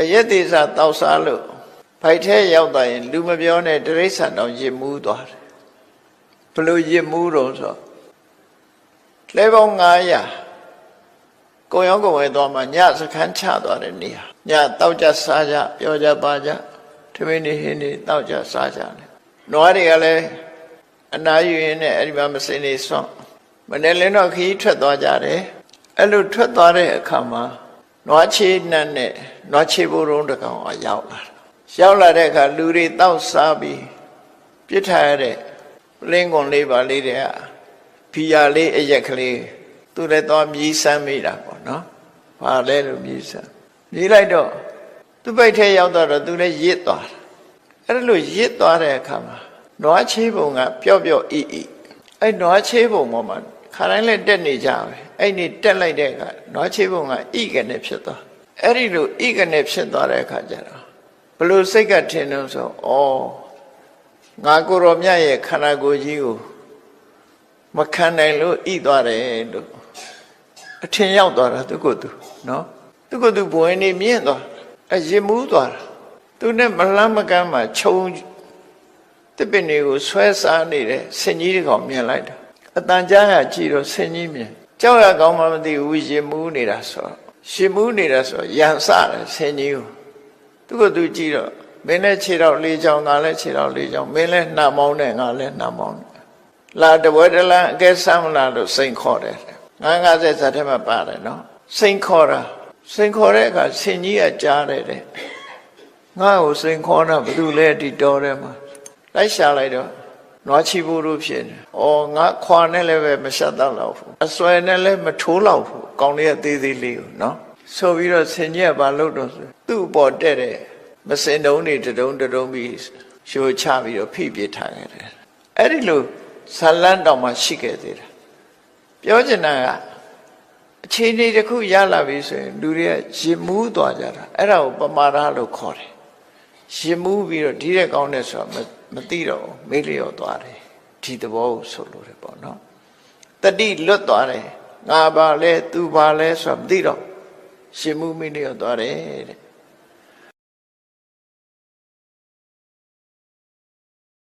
အယက်သေးစားတောက်စားလို့ဖိုက်ထဲရောက်သွားရင်လူမပြောနဲ့တိရစ္ဆာန်တောင်ရစ်မှုသွားတယ်ဘလို့ရစ်မှုတော့ဆိုလဲပေါင်း900ကိုရောကိုဝဲသွားမှညစခန်းချသွားတဲ့နေရာညတောက်ကြစားကြပြောကြပါကြထမင်းနေဟင်းနေတောက်ကြစားကြတယ်နွားတွေကလည်းအနာယူရင်းနဲ့အဲ့ဒီမှာမစင်နေစွန့်မနေ့လင်းတော့ခီးထွက်သွားကြတယ်အဲ့လိုထွက်သွားတဲ့အခါမှာနွားချေနှံ့နဲ့နွားချေဘိုးရုံးတကောင်ရောက်လာတဲ့အခါလူတွေတောက်စားပြီးပြစ်ထားရတဲ့လင်းကွန်လေးပါလေးတွေကဖီယာလေးအရက်ကလေးသူလည်းသွားမြည်ဆမ်းမိတာပေါ့နော်။ဘာလဲလို့မြည်ဆမ်းမြည်လိုက်တော့သူ့ပိတ်ထဲရောက်တော့သူလည်းရစ်သွားတာ။အဲ့လိုရစ်သွားတဲ့အခါမှာနွားချေဘုံကပျော့ပျော့အီအီအဲ့နွားချေဘုံပေါ်မှာခါတိုင်းလည်းတက်နေကြပဲအဲ့ဒီတက်လိုက်တဲ့အခါနွားချေဘုံကဣကနေဖြစ်သွားအဲ့ဒီလိုဣကနေဖြစ်သွားတဲ့အခါကျတော့ဘလို့စိတ်ကထင်လို့ဆိုငါကိုရောမြတ်ရဲ့ခန္ဓာကိုယ်ကြီးကိုမခံနိုင်လို့ဣသွားတယ်လို့အထင်ရောက်သွားတာသူကိုယ်သူနော်သူကိုယ်သူဘဝင်နေမြင့်သွားအရင်မှုသွားတာသူနဲ့မလန်းမကမ်းမှာခြုံတစ်ပင်တွေကိုဆွဲစားနေတဲ့ဆင်ကြီးတွေကောင်မြင်လိုက်တာအတန်ကြားရကြည့်တော့ဆင်ကြီးမြင်ကြောက်ရကောင်းမှမသိဘူးရင်မှုနေတာဆိုရှင်မှုနေတာဆိုရန်စတယ်ဆင်ကြီးကိုသူကသူကြည့်တော့မင်းလည်းခြေတော့လေးချောင်းငါလည်းခြေတော့လေးချောင်းမင်းလည်းနှာမောင်းနဲ့ငါလည်းနှာမောင်းနဲ့လာတပွဲတလန်းအကဲဆမ်းမလားလို့စိန်ခေါ်တယ်950ဇာတ်ထဲမှာပါတယ်နော်စိန်ခေါ်တာစိန်ခေါ်တဲ့အခါဆင်ကြီးကကြားတယ်တဲ့ငါ့ကိုစိန်ခေါ်တာဘယ်သူလဲဒီတော်ထဲမှာလိုက်ရှာလိုက်တော့နွားချီဘူးလို့ဖြစ်နေငါခွာနဲ့လည်းပဲမရှက်တော့လောက်ဘူးအစွဲနဲ့လည်းမထိုးလောက်ဘူးကောင်းလေးကသေးသေးလေးကိုနော်ဆိုပြီးတော့ဆင်ကြီးကဘာလုပ်တော့ဆိုသူ့အပေါ်တက်တဲ့မစင်တုံးတွေတုံးပြီးရှိုးချပြီးတော့ဖိပြထားခဲ့တယ်အဲ့ဒီလိုဇလန်းတောင်မှရှိခဲ့သေးတယ်ပြောချင်တာကအခြေအနေတစ်ခုရလာပြီဆိုရင်လူတွေကရင်မူးသွားကြတာအဲ့ဒါကိုပမာဒလို့ခေါ်တယ်ရင်မူးပြီးတော့ဒီတဲ့ကောင်းတဲ့ဆိုတာမသိတော့မေးလျော့သွားတယ်ဒီသဘောကိုဆိုလို့တယ်ပေါ့နော်တတိလွတ်သွားတယ်ငါပါလဲသူပါလဲဆိုတာမသိတော့ရင်မူးမေးလျော့သွားတယ်တဲ့